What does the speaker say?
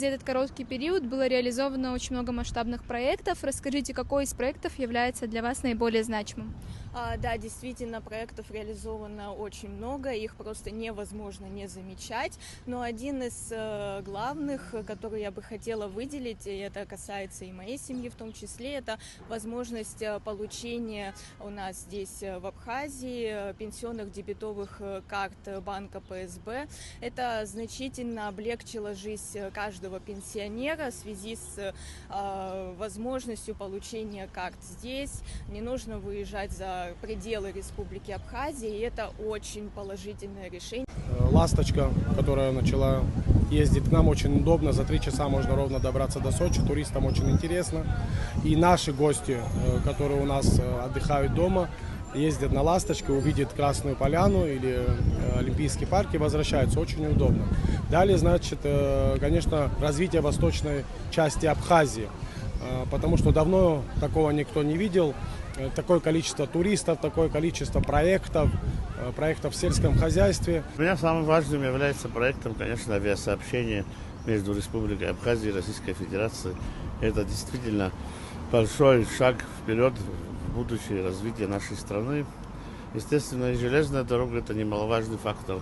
За этот короткий период было реализовано очень много масштабных проектов. Расскажите, какой из проектов является для вас наиболее значимым? Да, действительно, проектов реализовано очень много, их просто невозможно не замечать. Но один из главных, который я бы хотела выделить, и это касается и моей семьи в том числе, это возможность получения у нас здесь в Абхазии пенсионных дебетовых карт банка ПСБ. Это значительно облегчило жизнь каждого пенсионера в связи с возможностью получения карт здесь. Не нужно выезжать за пределы Республики Абхазия, и это очень положительное решение. «Ласточка», которая начала ездить к нам, очень удобно. За 3 часа можно ровно добраться до Сочи. Туристам очень интересно. И наши гости, которые у нас отдыхают дома, ездят на «Ласточке», увидят Красную Поляну или Олимпийский парк и возвращаются. Очень удобно. Далее, значит, конечно, развитие восточной части Абхазии. Потому что давно такого никто не видел. Такое количество туристов, такое количество проектов в сельском хозяйстве. Для меня самым важным является проектом, конечно, авиасообщение между Республикой Абхазия и Российской Федерацией. Это действительно большой шаг вперед в будущее развитие нашей страны. Естественно, и железная дорога – это немаловажный фактор.